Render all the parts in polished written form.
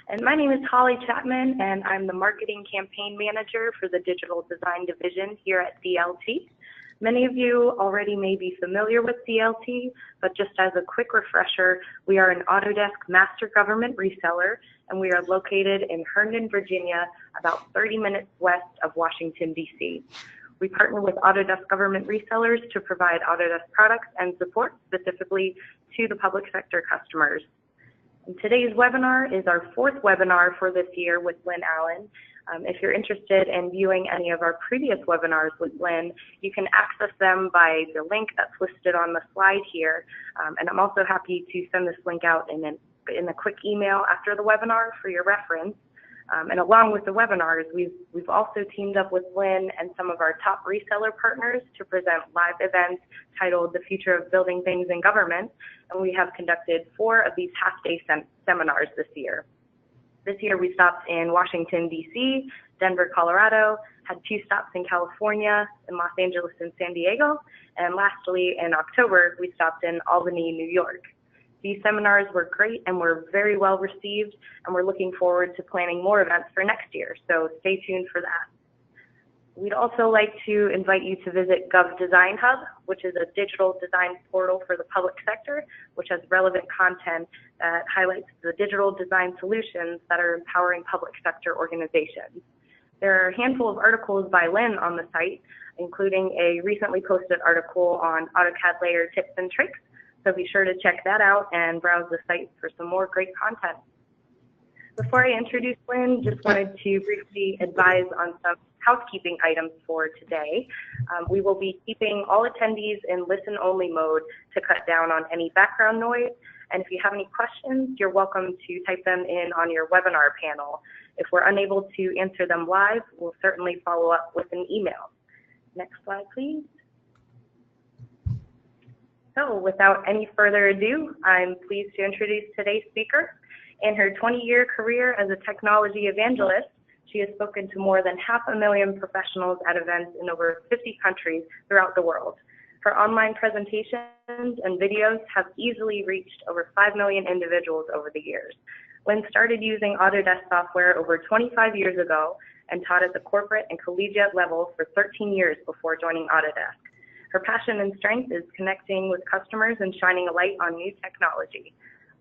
And my name is Holly Chapman, and I'm the Marketing Campaign Manager for the Digital Design Division here at DLT. Many of you already may be familiar with DLT, but just as a quick refresher, we are an Autodesk Master Government reseller, and we are located in Herndon, Virginia, about 30 minutes west of Washington, D.C. We partner with Autodesk government resellers to provide Autodesk products and support specifically to the public sector customers. And today's webinar is our fourth webinar for this year with Lynn Allen. If you're interested in viewing any of our previous webinars with Lynn, you can access them by the link that's listed on the slide here. And I'm also happy to send this link out in a quick email after the webinar for your reference. And along with the webinars, we've also teamed up with Lynn and some of our top reseller partners to present live events titled The Future of Building Things in Government, and we have conducted 4 of these half-day seminars this year. This year we stopped in Washington, D.C., Denver, Colorado, had 2 stops in California, in Los Angeles and San Diego, and lastly in October we stopped in Albany, New York. These seminars were great and were very well received, and we're looking forward to planning more events for next year, so stay tuned for that. We'd also like to invite you to visit Gov Design Hub, which is a digital design portal for the public sector, which has relevant content that highlights the digital design solutions that are empowering public sector organizations. There are a handful of articles by Lynn on the site, including a recently posted article on AutoCAD layer tips and tricks, so be sure to check that out and browse the site for some more great content. Before I introduce Lynn, just wanted to briefly advise on some housekeeping items for today. We will be keeping all attendees in listen-only mode to cut down on any background noise. And if you have any questions, you're welcome to type them in on your webinar panel. If we're unable to answer them live, we'll certainly follow up with an email. Next slide, please. So without any further ado, I'm pleased to introduce today's speaker. In her 20-year career as a technology evangelist, she has spoken to more than 500,000 professionals at events in over 50 countries throughout the world. Her online presentations and videos have easily reached over 5 million individuals over the years. Lynn started using Autodesk software over 25 years ago and taught at the corporate and collegiate level for 13 years before joining Autodesk. Her passion and strength is connecting with customers and shining a light on new technology.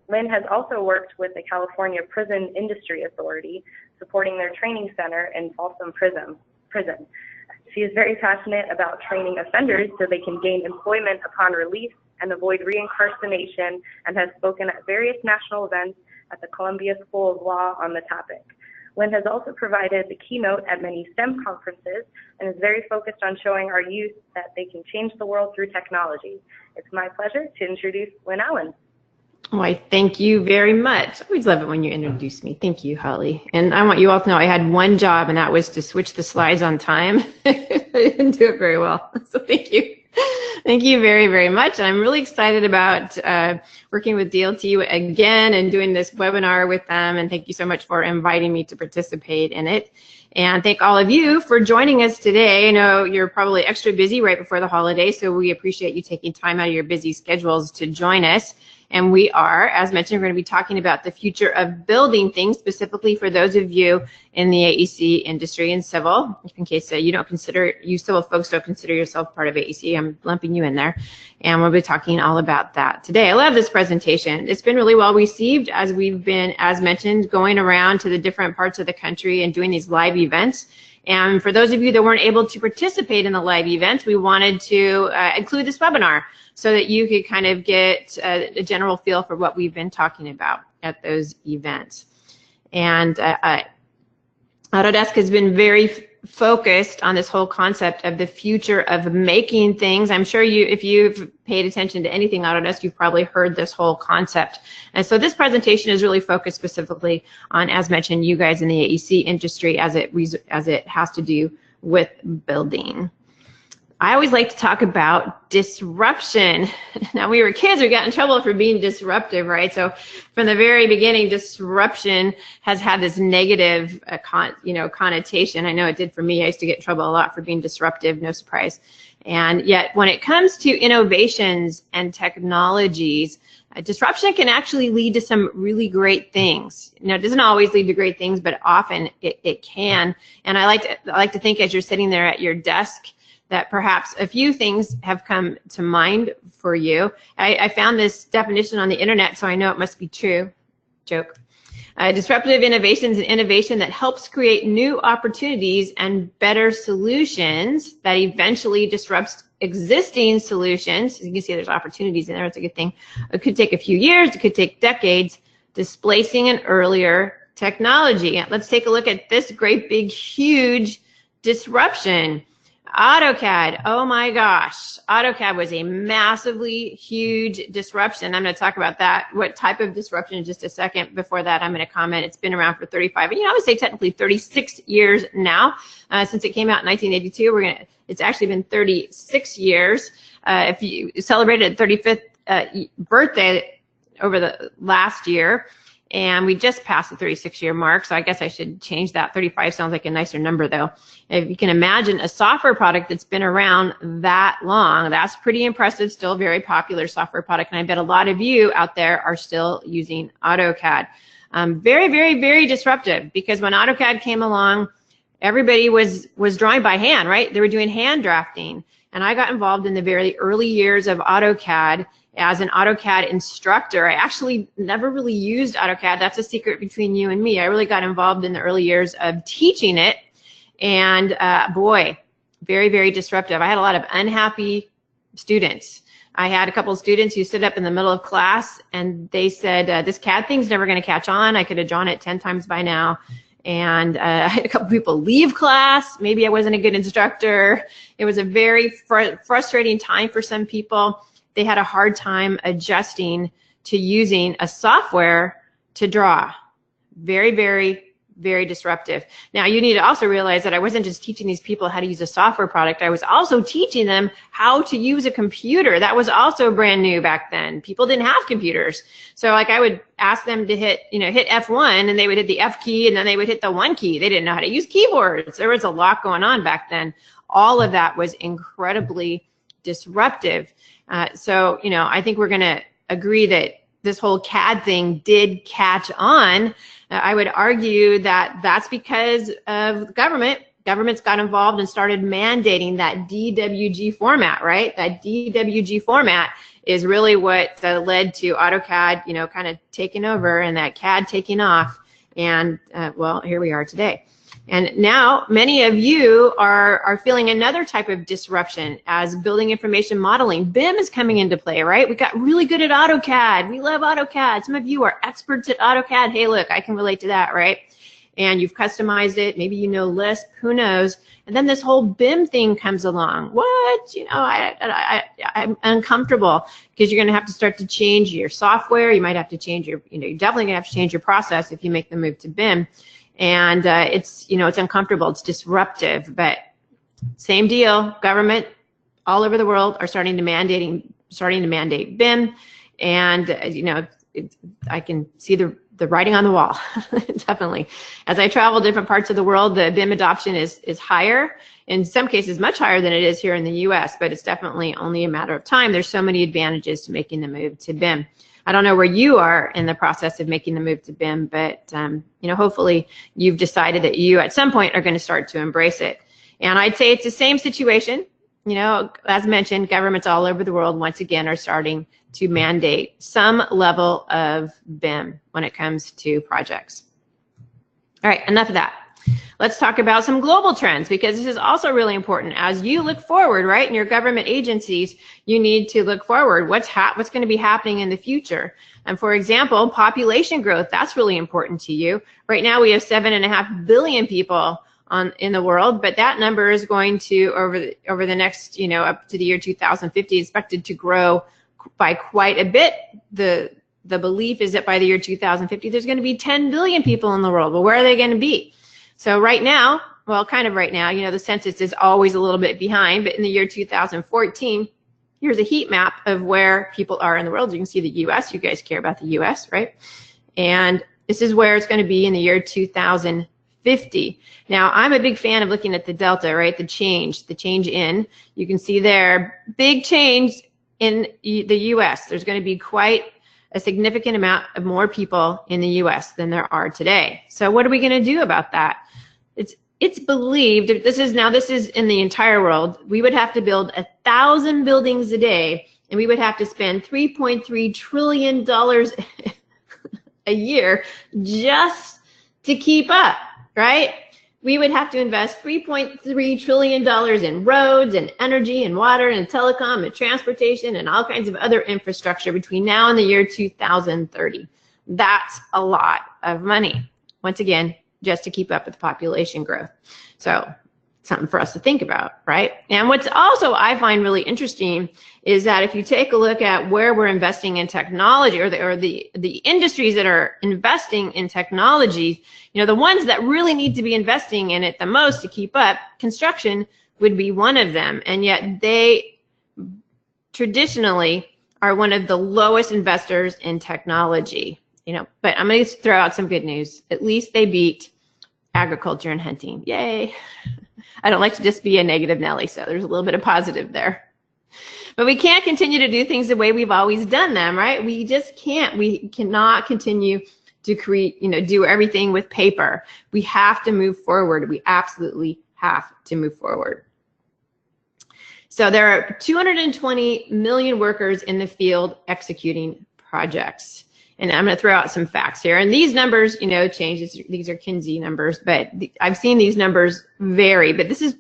Lynn has also worked with the California Prison Industry Authority, supporting their training center in Folsom Prison. She is very passionate about training offenders so they can gain employment upon release and avoid reincarceration, and has spoken at various national events at the Columbia School of Law on the topic. Lynn has also provided the keynote at many STEM conferences and is very focused on showing our youth that they can change the world through technology. It's my pleasure to introduce Lynn Allen. Why, thank you very much. I always love it when you introduce me. Thank you, Holly. And I want you all to know I had one job, and that was to switch the slides on time. I didn't do it very well, so thank you. Thank you very, very much. And I'm really excited about working with DLT again and doing this webinar with them. And thank you so much for inviting me to participate in it. And thank all of you for joining us today. I know you're probably extra busy right before the holidays, so we appreciate you taking time out of your busy schedules to join us. And we are, as mentioned, we're going to be talking about the future of building things, specifically for those of you in the AEC industry and civil, in case you civil folks don't consider yourself part of AEC. I'm lumping you in there. And we'll be talking all about that today. I love this presentation. It's been really well received as we've been, as mentioned, going around to the different parts of the country and doing these live events. And for those of you that weren't able to participate in the live events, we wanted to include this webinar so that you could kind of get a general feel for what we've been talking about at those events. And Autodesk has been very focused on this whole concept of the future of making things. I'm sure if you've paid attention to anything Autodesk, you've probably heard this whole concept. And so this presentation is really focused specifically on, as mentioned, you guys in the AEC industry as it has to do with building. I always like to talk about disruption. Now, when we were kids, we got in trouble for being disruptive, right? So from the very beginning, disruption has had this negative connotation. I know it did for me. I used to get in trouble a lot for being disruptive, no surprise. And yet when it comes to innovations and technologies, Disruption can actually lead to some really great things. Now, it doesn't always lead to great things, but often it can. And I like to think as you're sitting there at your desk that perhaps a few things have come to mind for you. I found this definition on the internet, so I know it must be true. Joke. Disruptive innovation is an innovation that helps create new opportunities and better solutions that eventually disrupts existing solutions. You can see there's opportunities in there. It's a good thing. It could take a few years. It could take decades, displacing an earlier technology. Let's take a look at this great big huge disruption. AutoCAD. Oh my gosh. AutoCAD was a massively huge disruption. I'm going to talk about that, what type of disruption in just a second. Before that, I'm going to comment. It's been around for 35, I would say technically 36 years now. Since it came out in 1982, it's actually been 36 years. If you celebrated 35th birthday over the last year, and we just passed the 36-year mark, so I guess I should change that. 35 sounds like a nicer number, though. If you can imagine a software product that's been around that long, that's pretty impressive, still very popular software product, and I bet a lot of you out there are still using AutoCAD. Very, very, very disruptive, because when AutoCAD came along, everybody was drawing by hand, right? They were doing hand drafting, and I got involved in the very early years of AutoCAD as an AutoCAD instructor. I actually never really used AutoCAD. That's a secret between you and me. I really got involved in the early years of teaching it, and boy, very, very disruptive. I had a lot of unhappy students. I had a couple of students who stood up in the middle of class and they said, this CAD thing's never going to catch on. I could have drawn it 10 times by now. And I had a couple people leave class. Maybe I wasn't a good instructor. It was a very frustrating time for some people. They had a hard time adjusting to using a software to draw. Very, very, very disruptive. Now, you need to also realize that I wasn't just teaching these people how to use a software product. I was also teaching them how to use a computer. That was also brand new back then. People didn't have computers. So like I would ask them to hit F1, and they would hit the F key, and then they would hit the 1 key. They didn't know how to use keyboards. There was a lot going on back then. All of that was incredibly disruptive. So, I think we're going to agree that this whole CAD thing did catch on. I would argue that that's because of government. Governments got involved and started mandating that DWG format, right? That DWG format is really what led to AutoCAD, kind of taking over and that CAD taking off. And, well, here we are today. And now many of you are feeling another type of disruption as building information modeling. BIM is coming into play, right? We got really good at AutoCAD. We love AutoCAD. Some of you are experts at AutoCAD. Hey, look, I can relate to that, right? And you've customized it. Maybe you know Lisp, who knows? And then this whole BIM thing comes along. What? I'm uncomfortable because you're going to have to start to change your software. You might have to change your, you're definitely going to have to change your process if you make the move to BIM. And it's uncomfortable, it's disruptive, but same deal. Government all over the world are starting to mandate BIM, and I can see the writing on the wall. Definitely. As I travel different parts of the world, the BIM adoption is higher, in some cases much higher than it is here in the US, but it's definitely only a matter of time. There's so many advantages to making the move to BIM. I don't know where you are in the process of making the move to BIM, but hopefully you've decided that you at some point are going to start to embrace it. And I'd say it's the same situation. As mentioned, governments all over the world once again are starting to mandate some level of BIM when it comes to projects. All right, enough of that. Let's talk about some global trends, because this is also really important. As you look forward, right, in your government agencies, you need to look forward. What's going to be happening in the future? And for example, population growth, that's really important to you. Right now we have 7.5 billion people in the world, but that number is going to, over the next, up to the year 2050, expected to grow by quite a bit. The belief is that by the year 2050, there's going to be 10 billion people in the world. Well, where are they going to be? So right now, well, kind of right now, the census is always a little bit behind, but in the year 2014, here's a heat map of where people are in the world. You can see the US, you guys care about the US, right? And this is where it's going to be in the year 2050. Now, I'm a big fan of looking at the delta, right? The change in, you can see there, big change in the US. There's going to be quite a significant amount of more people in the US than there are today. So what are we going to do about that? It's believed, this is in the entire world, we would have to build 1,000 buildings a day, and we would have to spend $3.3 trillion a year just to keep up, right? We would have to invest $3.3 trillion in roads and energy and water and telecom and transportation and all kinds of other infrastructure between now and the year 2030. That's a lot of money. Once again, just to keep up with population growth. So something for us to think about, right? And what's also I find really interesting is that if you take a look at where we're investing in technology, or the industries that are investing in technology, you know, the ones that really need to be investing in it the most to keep up, construction would be one of them. And yet they traditionally are one of the lowest investors in technology, you know. But I'm going to throw out some good news. At least they beat agriculture and hunting. Yay. I don't like to just be a negative Nelly, so there's a little bit of positive there. But we can't continue to do things the way we've always done them, right? We just can't. We cannot continue to create, you know, do everything with paper. We have to move forward. We absolutely have to move forward. So there are 220 million workers in the field executing projects. And I'm going to throw out some facts here. And these numbers, you know, change. These are Kinsey numbers, but I've seen these numbers vary. But this is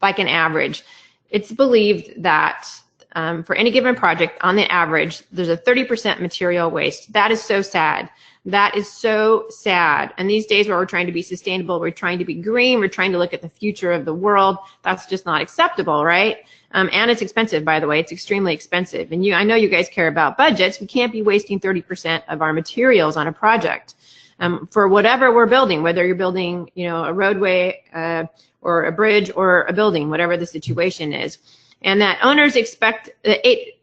like an average. It's believed that for any given project, on the average, there's a 30% material waste. That is so sad. That is so sad. And these days where we're trying to be sustainable, we're trying to be green, we're trying to look at the future of the world, that's just not acceptable, right? And it's expensive, by the way. It's extremely expensive. And I know you guys care about budgets. We can't be wasting 30% of our materials on a project for whatever we're building, whether you're building, you know, a roadway or a bridge or a building, whatever the situation is. And that owners expect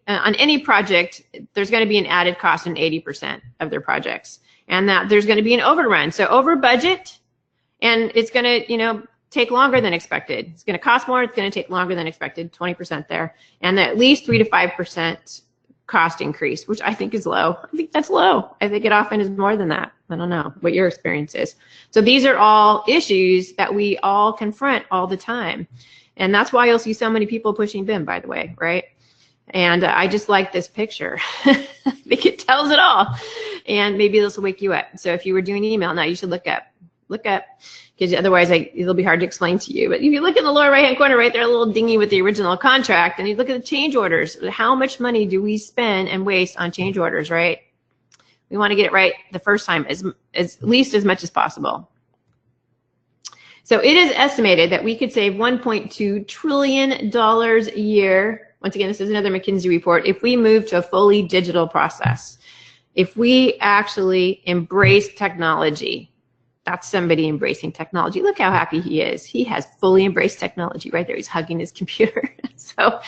on any project, there's going to be an added cost in 80% of their projects, and that there's going to be an overrun. So over budget, and it's going to, you know, take longer than expected. It's going to cost more. It's going to take longer than expected, 20% there, and at least 3 to 5% cost increase, which I think is low. I think that's low. I think it often is more than that. I don't know what your experience is. So these are all issues that we all confront all the time. And that's why you'll see so many people pushing BIM, by the way, right? And I just like this picture. I think it tells it all. And maybe this will wake you up. So if you were doing email now, you should look up, because otherwise it'll be hard to explain to you. But if you look in the lower right-hand corner, right there, a little dingy with the original contract, and you look at the change orders, how much money do we spend and waste on change orders, right? We want to get it right the first time, at least as much as possible. So it is estimated that we could save $1.2 trillion a year. Once again, this is another McKinsey report. If we move to a fully digital process, if we actually embrace technology, that's somebody embracing technology. Look how happy he is. He has fully embraced technology right there. He's hugging his computer. So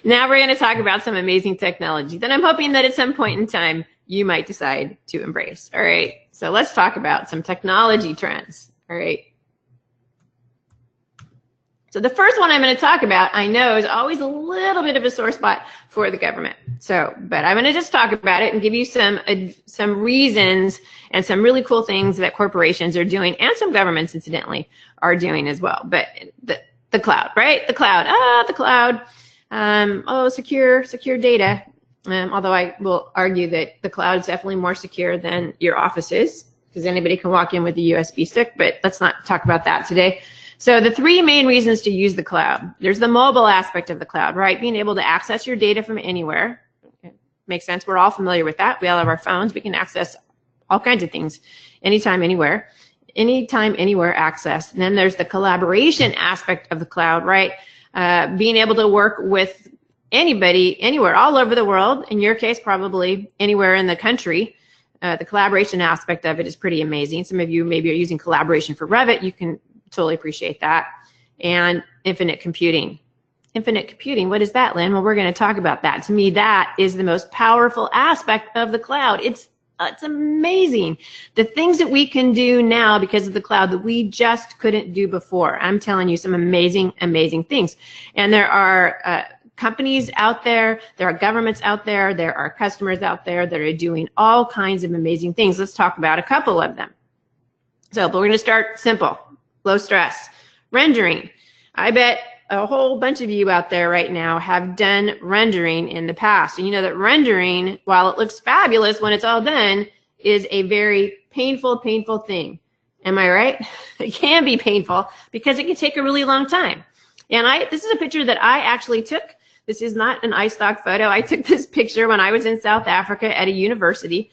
now we're going to talk about some amazing technology that I'm hoping that at some point in time you might decide to embrace. All right. So let's talk about some technology trends. All right. So the first one I'm going to talk about, I know, is always a little bit of a sore spot for the government. So, but I'm going to just talk about it and give you some reasons and some really cool things that corporations are doing, and some governments, incidentally, are doing as well. But the cloud, right? The cloud. The cloud. Secure data. Although I will argue that the cloud is definitely more secure than your offices, because anybody can walk in with a USB stick. But let's not talk about that today. So the three main reasons to use the cloud. There's the mobile aspect of the cloud, right? Being able to access your data from anywhere. Makes sense. We're all familiar with that. We all have our phones. We can access all kinds of things anytime, anywhere. Anytime, anywhere access. And then there's the collaboration aspect of the cloud, right? Being able to work with anybody, anywhere, all over the world. In your case, probably anywhere in the country. The collaboration aspect of it is pretty amazing. Some of you maybe are using collaboration for Revit. You can totally appreciate that. And infinite computing. Infinite computing, what is that, Lynn? Well, we're going to talk about that. To me, that is the most powerful aspect of the cloud. It's amazing. The things that we can do now because of the cloud that we just couldn't do before. I'm telling you some amazing, amazing things. And there are companies out there, there are governments out there, there are customers out there that are doing all kinds of amazing things. Let's talk about a couple of them. So, but we're going to start simple, low stress. Rendering. I bet a whole bunch of you out there right now have done rendering in the past. And you know that rendering, while it looks fabulous when it's all done, is a very painful thing. Am I right? It can be painful because it can take a really long time. And this is a picture that I actually took. This is not an iStock photo. I took this picture when I was in South Africa at a university.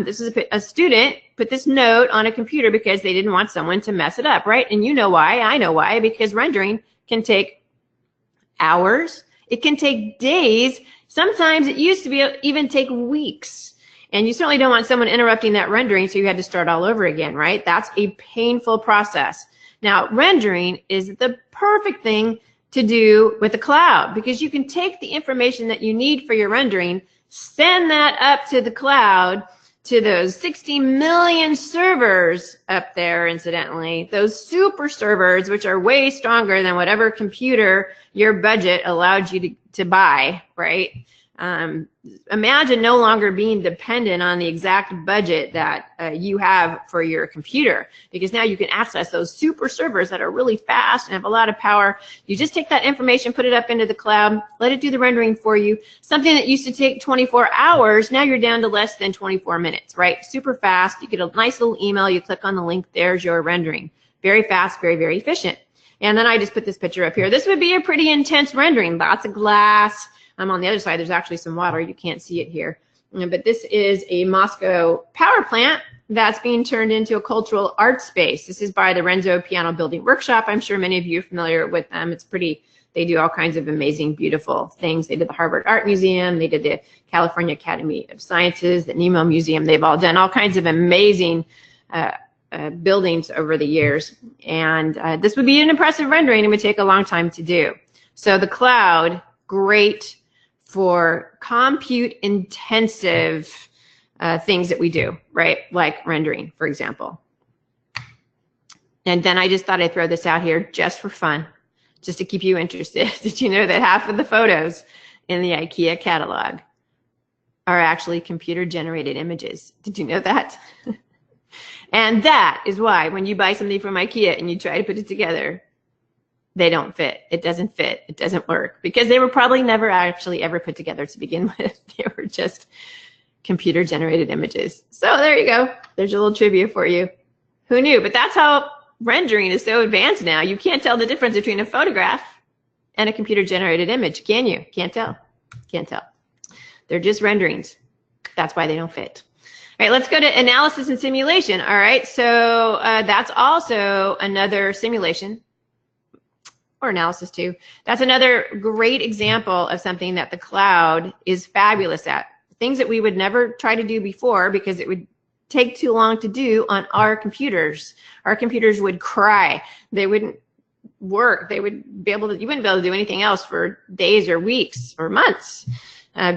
This is a student put this note on a computer because they didn't want someone to mess it up, right? And you know why, I know why, because rendering can take hours. It can take days. Sometimes it used to be even take weeks. And you certainly don't want someone interrupting that rendering, so you had to start all over again, right? That's a painful process. Now, rendering is the perfect thing to do with the cloud because you can take the information that you need for your rendering, send that up to the cloud, to those 60 million servers up there, incidentally, those super servers, which are way stronger than whatever computer your budget allowed you to buy, right? Imagine no longer being dependent on the exact budget that you have for your computer, because now you can access those super servers that are really fast and have a lot of power. You just take that information, put it up into the cloud, let it do the rendering for you. Something that used to take 24 hours, now you're down to less than 24 minutes, right? Super fast. You get a nice little email, you click on the link, there's your rendering. Very fast, very efficient. And then I just put this picture up here. This would be a pretty intense rendering, lots of glass. On the other side, there's actually some water. You can't see it here. But this is a Moscow power plant that's being turned into a cultural art space. This is by the Renzo Piano Building Workshop. I'm sure many of you are familiar with them. It's pretty, they do all kinds of amazing, beautiful things. They did the Harvard Art Museum. They did the California Academy of Sciences, the Nemo Museum. They've all done all kinds of amazing buildings over the years. And this would be an impressive rendering. It would take a long time to do. So the cloud, great for compute intensive things that we do, right? Like rendering, for example. And then I just thought I'd throw this out here just for fun, just to keep you interested. Did you know that half of the photos in the IKEA catalog are actually computer generated images? Did you know that? And that is why when you buy something from IKEA and you try to put it together, they don't fit. It doesn't fit. It doesn't work because they were probably never actually ever put together to begin with. They were just computer generated images. So there you go. There's a little trivia for you. Who knew? But that's how rendering is so advanced now. You can't tell the difference between a photograph and a computer generated image, can you? Can't tell. Can't tell. They're just renderings. That's why they don't fit. All right, let's go to analysis and simulation. All right, so that's also another simulation. Or analysis too. That's another great example of something that the cloud is fabulous at. Things that we would never try to do before because it would take too long to do on our computers. Our computers would cry. They wouldn't work. They would be able to, you wouldn't be able to do anything else for days or weeks or months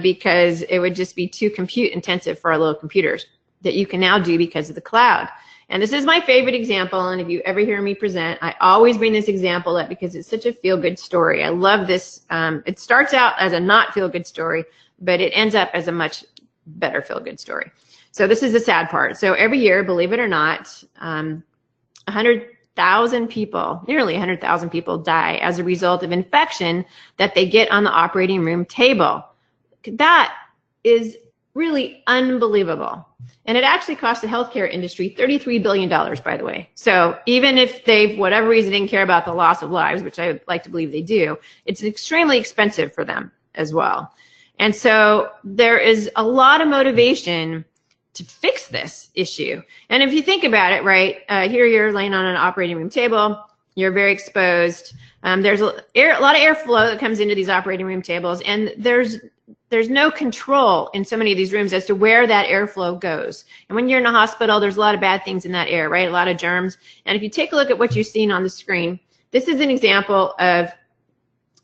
because it would just be too compute intensive for our little computers that you can now do because of the cloud. And this is my favorite example, and if you ever hear me present, I always bring this example up because it's such a feel-good story. I love this. It starts out as a not feel-good story, but it ends up as a much better feel-good story. So this is the sad part. So every year, believe it or not, 100,000 people, nearly 100,000 people die as a result of infection that they get on the operating room table. That is really unbelievable. And it actually cost the healthcare industry $33 billion, by the way. So even if they, for whatever reason, didn't care about the loss of lives, which I would like to believe they do, it's extremely expensive for them as well. And so there is a lot of motivation to fix this issue. And if you think about it, right, here you're laying on an operating room table, you're very exposed. There's a lot of airflow that comes into these operating room tables, and there's no control in so many of these rooms as to where that airflow goes. And when you're in a hospital, there's a lot of bad things in that air, right? A lot of germs. And if you take a look at what you're seeing on the screen, this is an example of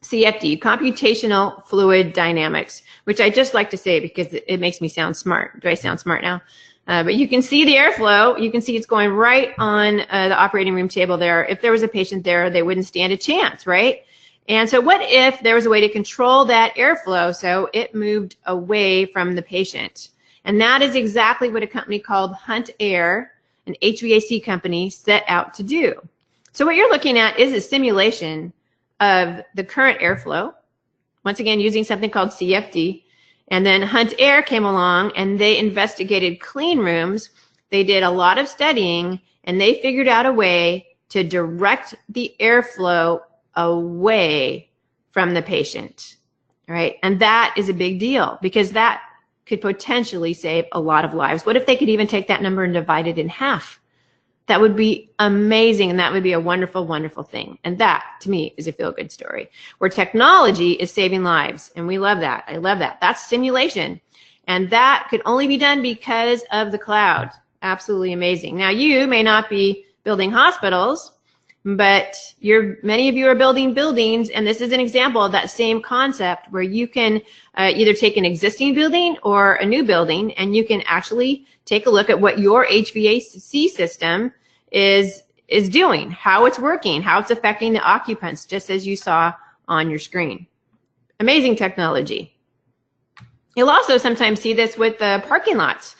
CFD, computational fluid dynamics, which I just like to say because it makes me sound smart. Do I sound smart now? But you can see the airflow. You can see it's going right on the operating room table there. If there was a patient there, they wouldn't stand a chance, right? And so what if there was a way to control that airflow so it moved away from the patient? And that is exactly what a company called Hunt Air, an HVAC company, set out to do. So what you're looking at is a simulation of the current airflow, once again using something called CFD. And then Hunt Air came along and they investigated clean rooms. They did a lot of studying and they figured out a way to direct the airflow away from the patient, right? And that is a big deal because that could potentially save a lot of lives. What if they could even take that number and divide it in half? That would be amazing, and that would be a wonderful, wonderful thing. And that, to me, is a feel-good story, where technology is saving lives, and we love that. I love that. That's simulation, and that could only be done because of the cloud. Absolutely amazing. Now, you may not be building hospitals, but many of you are building buildings, and this is an example of that same concept where you can either take an existing building or a new building, and you can actually take a look at what your HVAC system is doing, how it's working, how it's affecting the occupants, just as you saw on your screen. Amazing technology. You'll also sometimes see this with the parking lots.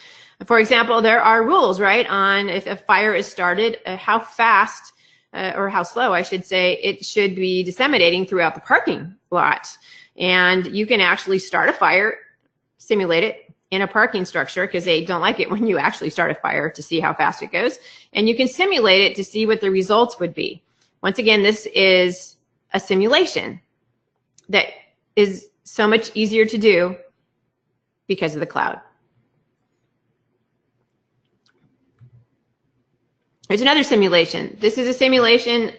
For example, there are rules, right, on if a fire is started, how fast or how slow, I should say, it should be disseminating throughout the parking lot. And you can actually start a fire, simulate it in a parking structure, because they don't like it when you actually start a fire to see how fast it goes. And you can simulate it to see what the results would be. Once again, this is a simulation that is so much easier to do because of the cloud. Here's another simulation. This is a simulation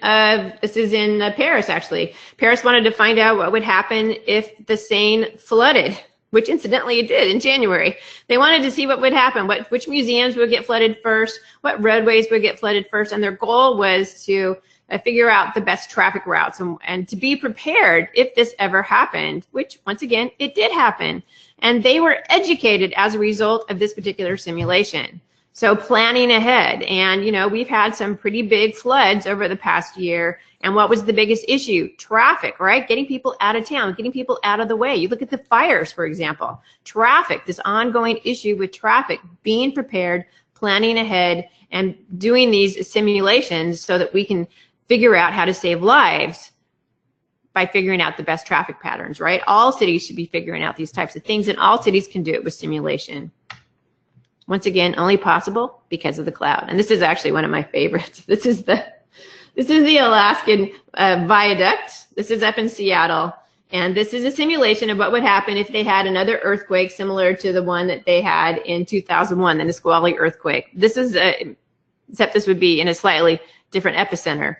this is in Paris, actually. Paris wanted to find out what would happen if the Seine flooded, which incidentally it did in January. They wanted to see what would happen, which museums would get flooded first, what roadways would get flooded first, and their goal was to figure out the best traffic routes and to be prepared if this ever happened, which once again, it did happen. And they were educated as a result of this particular simulation. So planning ahead, and we've had some pretty big floods over the past year, and what was the biggest issue? Traffic, right? Getting people out of town, getting people out of the way. You look at the fires, for example. Traffic, this ongoing issue with traffic, being prepared, planning ahead, and doing these simulations so that we can figure out how to save lives by figuring out the best traffic patterns, right? All cities should be figuring out these types of things, and all cities can do it with simulation. Once again, only possible because of the cloud. And this is actually one of my favorites. This is the Alaskan viaduct. This is up in Seattle. And this is a simulation of what would happen if they had another earthquake similar to the one that they had in 2001, the Nisqually earthquake. This is, except this would be in a slightly different epicenter.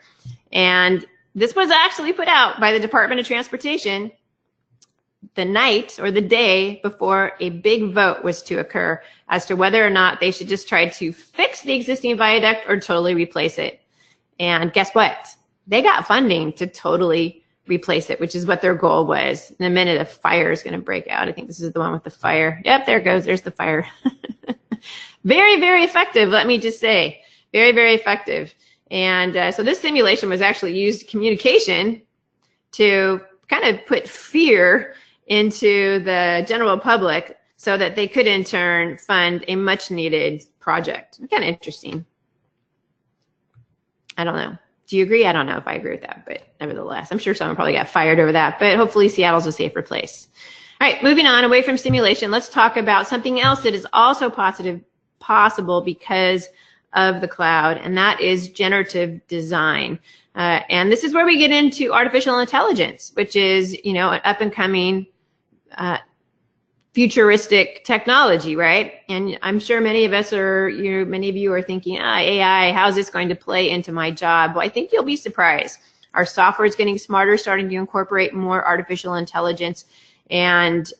And this was actually put out by the Department of Transportation the night or the day before a big vote was to occur as to whether or not they should just try to fix the existing viaduct or totally replace it. And guess what? They got funding to totally replace it, which is what their goal was. In a minute, a fire is going to break out. I think this is the one with the fire. Yep, there it goes. There's the fire. Very, very effective, let me just say. Very, very effective. And so this simulation was actually used communication to kind of put fear into the general public so that they could in turn fund a much needed project. Kind of interesting. I don't know. Do you agree? I don't know if I agree with that, but nevertheless, I'm sure someone probably got fired over that, but hopefully Seattle's a safer place. All right, moving on away from simulation, let's talk about something else that is also possible because of the cloud, and that is generative design. And this is where we get into artificial intelligence, which is, an up and coming futuristic technology, right? And I'm sure many of us many of you are thinking, AI, how is this going to play into my job? Well, I think you'll be surprised. Our software is getting smarter, starting to incorporate more artificial intelligence. And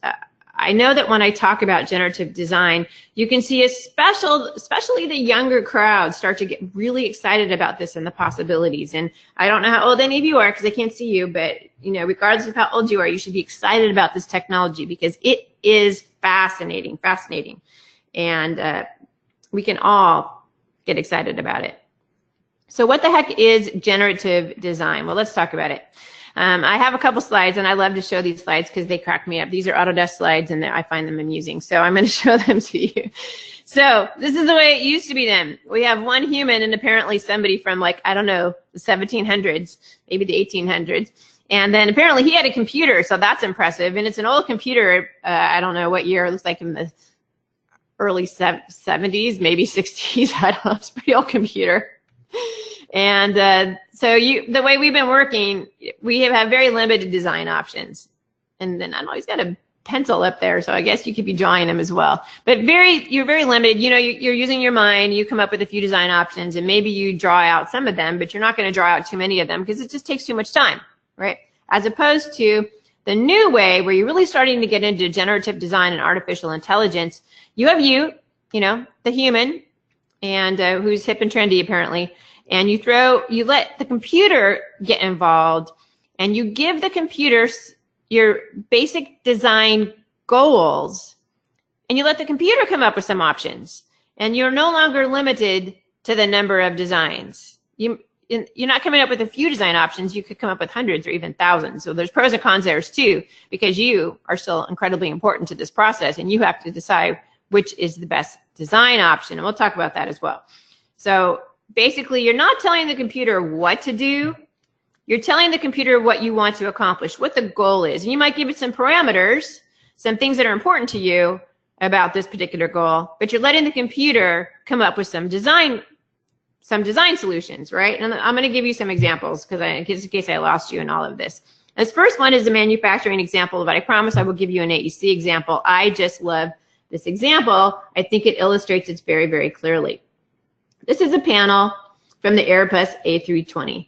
I know that when I talk about generative design, you can see especially the younger crowd start to get really excited about this and the possibilities. And I don't know how old any of you are because I can't see you, but regardless of how old you are, you should be excited about this technology because it is fascinating. And we can all get excited about it. So what the heck is generative design? Well, let's talk about it. I have a couple slides, and I love to show these slides because they crack me up. These are Autodesk slides, and I find them amusing. So I'm going to show them to you. So this is the way it used to be then. We have one human and apparently somebody from, like, I don't know, the 1700s, maybe the 1800s. And then apparently he had a computer, so that's impressive. And it's an old computer. I don't know what year. It looks like in the early 70s, maybe 60s. I don't know. It's a pretty old computer. And so the way we've been working, we have had very limited design options. And then I know he's got a pencil up there, so I guess you could be drawing them as well. But you're very limited. You know, you're using your mind. You come up with a few design options, and maybe you draw out some of them, but you're not going to draw out too many of them because it just takes too much time, right? As opposed to the new way where you're really starting to get into generative design and artificial intelligence. You have you know, the human, and who's hip and trendy apparently, and you let the computer get involved, and you give the computer your basic design goals, and you let the computer come up with some options, and you're no longer limited to the number of designs. You're not coming up with a few design options. You could come up with hundreds or even thousands. So there's pros and cons there too, because you are still incredibly important to this process, and you have to decide which is the best design option, and we'll talk about that as well. So basically, you're not telling the computer what to do. You're telling the computer what you want to accomplish, what the goal is. And you might give it some parameters, some things that are important to you about this particular goal, but you're letting the computer come up with some design solutions, right? And I'm going to give you some examples just in case I lost you in all of this. This first one is a manufacturing example, but I promise I will give you an AEC example. I just love this example. I think it illustrates it very, very clearly. This is a panel from the Airbus A320.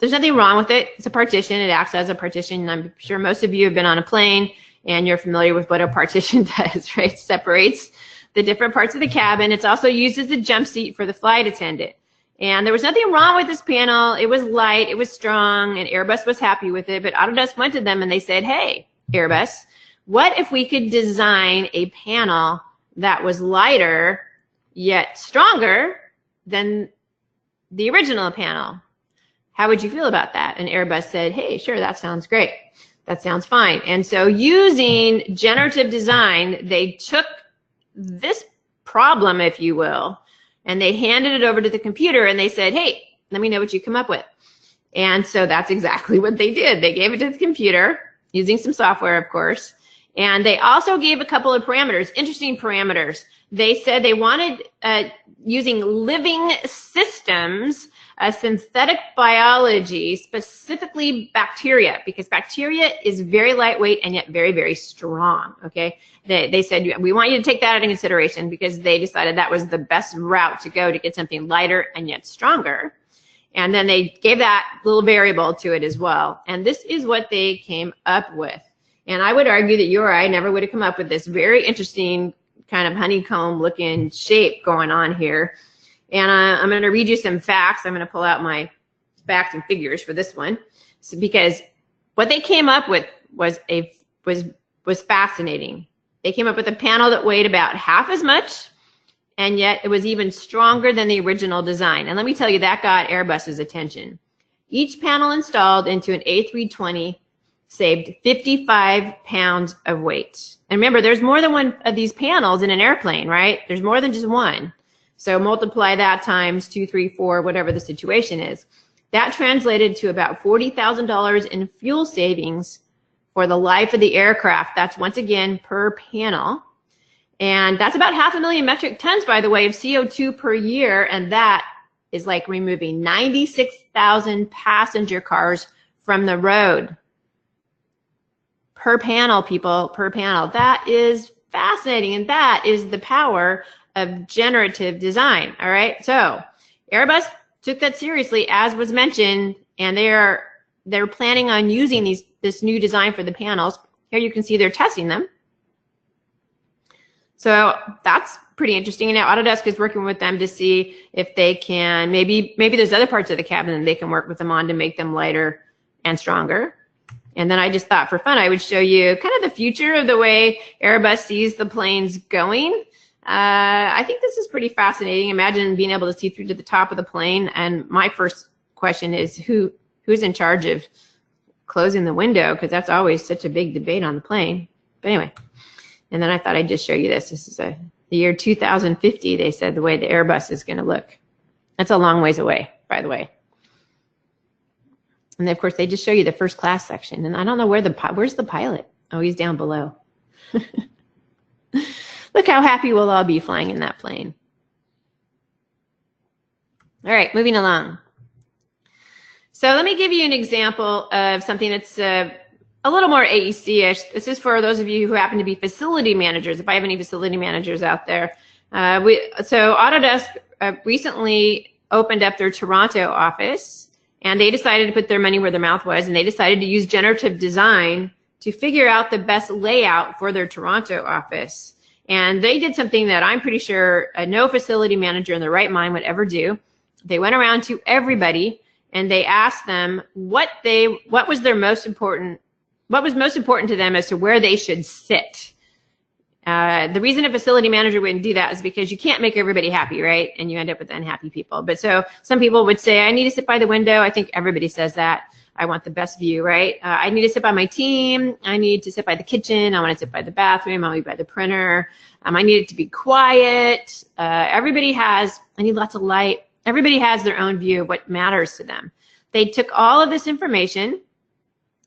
There's nothing wrong with it. It's a partition. It acts as a partition. I'm sure most of you have been on a plane and you're familiar with what a partition does, right? It separates the different parts of the cabin. It's also used as a jump seat for the flight attendant. And there was nothing wrong with this panel. It was light, it was strong, and Airbus was happy with it. But Autodesk went to them and they said, hey, Airbus, what if we could design a panel that was lighter yet stronger than the original panel? How would you feel about that? And Airbus said, hey, sure, that sounds great. That sounds fine. And so using generative design, they took this problem, if you will, and they handed it over to the computer and they said, hey, let me know what you come up with. And so that's exactly what they did. They gave it to the computer using some software, of course. And they also gave a couple of parameters, interesting parameters. They said they wanted using living systems, synthetic biology, specifically bacteria, because bacteria is very lightweight and yet very, very strong, okay? They said, we want you to take that into consideration because they decided that was the best route to go to get something lighter and yet stronger. And then they gave that little variable to it as well. And this is what they came up with. And I would argue that you or I never would have come up with this very interesting kind of honeycomb looking shape going on here. And I'm going to read you some facts. I'm going to pull out my facts and figures for this one, because what they came up with was fascinating. They came up with a panel that weighed about half as much, and yet it was even stronger than the original design. And let me tell you, that got Airbus's attention. Each panel installed into an A320 saved 55 pounds of weight. And remember, there's more than one of these panels in an airplane, right? There's more than just one. So multiply that times 2, 3, 4, whatever the situation is. That translated to about $40,000 in fuel savings for the life of the aircraft. That's once again per panel. And that's about 500,000 metric tons, by the way, of CO2 per year. And that is like removing 96,000 passenger cars from the road. Per panel, people, per panel. That is fascinating. And that is the power of generative design. All right, so Airbus took that seriously, as was mentioned, and they're planning on using this new design for the panels. Here you can see they're testing them. So that's pretty interesting. And now Autodesk is working with them to see if they can, maybe there's other parts of the cabin that they can work with them on to make them lighter and stronger. And then I just thought for fun I would show you kind of the future of the way Airbus sees the planes going. I think this is pretty fascinating. Imagine being able to see through to the top of the plane. And my first question is, who's in charge of closing the window, because that's always such a big debate on the plane. But anyway, and then I thought I'd just show you this. This is the year 2050, they said, the way the Airbus is going to look. That's a long ways away, by the way. And then, of course, they just show you the first class section. And I don't know where's the pilot? Oh, he's down below. Look how happy we'll all be flying in that plane. All right, moving along. So let me give you an example of something that's a little more AEC-ish. This is for those of you who happen to be facility managers, if I have any facility managers out there. So Autodesk recently opened up their Toronto office, and they decided to put their money where their mouth was, and they decided to use generative design to figure out the best layout for their Toronto office. And they did something that I'm pretty sure no facility manager in their right mind would ever do. They went around to everybody and they asked them what was most important to them as to where they should sit. The reason a facility manager wouldn't do that is because you can't make everybody happy, right? And you end up with unhappy people. But so some people would say, I need to sit by the window. I think everybody says that. I want the best view, right? I need to sit by my team. I need to sit by the kitchen. I want to sit by the bathroom. I want to be by the printer. I need it to be quiet. I need lots of light. Everybody has their own view of what matters to them. They took all of this information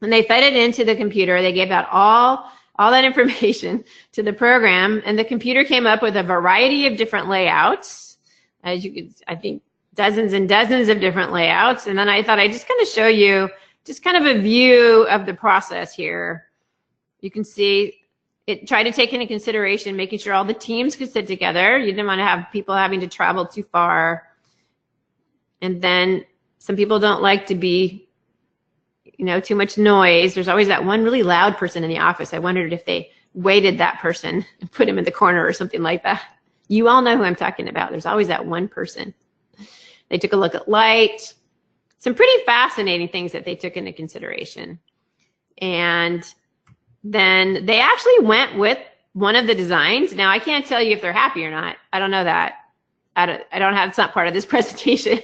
and they fed it into the computer. They gave out all that information to the program, and the computer came up with a variety of different layouts. As you could, I think, dozens and dozens of different layouts. And then I thought I'd just kind of show you just kind of a view of the process here. You can see it tried to take into consideration making sure all the teams could sit together. You didn't want to have people having to travel too far. And then some people don't like to be, too much noise. There's always that one really loud person in the office. I wondered if they weighted that person and put him in the corner or something like that. You all know who I'm talking about. There's always that one person. They took a look at light, some pretty fascinating things that they took into consideration. And then they actually went with one of the designs. Now, I can't tell you if they're happy or not. I don't know that. It's not part of this presentation.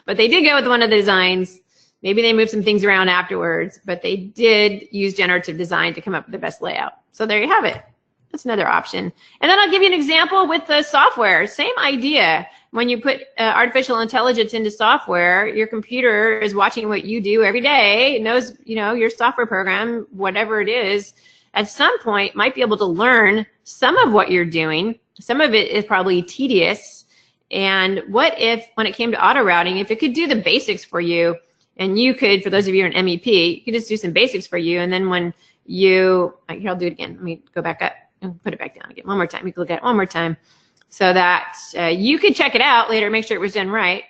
But they did go with one of the designs. Maybe they moved some things around afterwards, but they did use generative design to come up with the best layout. So there you have it. That's another option. And then I'll give you an example with the software. Same idea. When you put artificial intelligence into software, your computer is watching what you do every day. It knows, your software program, whatever it is, at some point might be able to learn some of what you're doing. Some of it is probably tedious. And what if, when it came to auto routing, if it could do the basics for you, and you could, for those of you who are an MEP, you could just do some basics for you. And then when here, I'll do it again. Let me go back up and put it back down again. One more time. You can look at it one more time so that you could check it out later, make sure it was done right,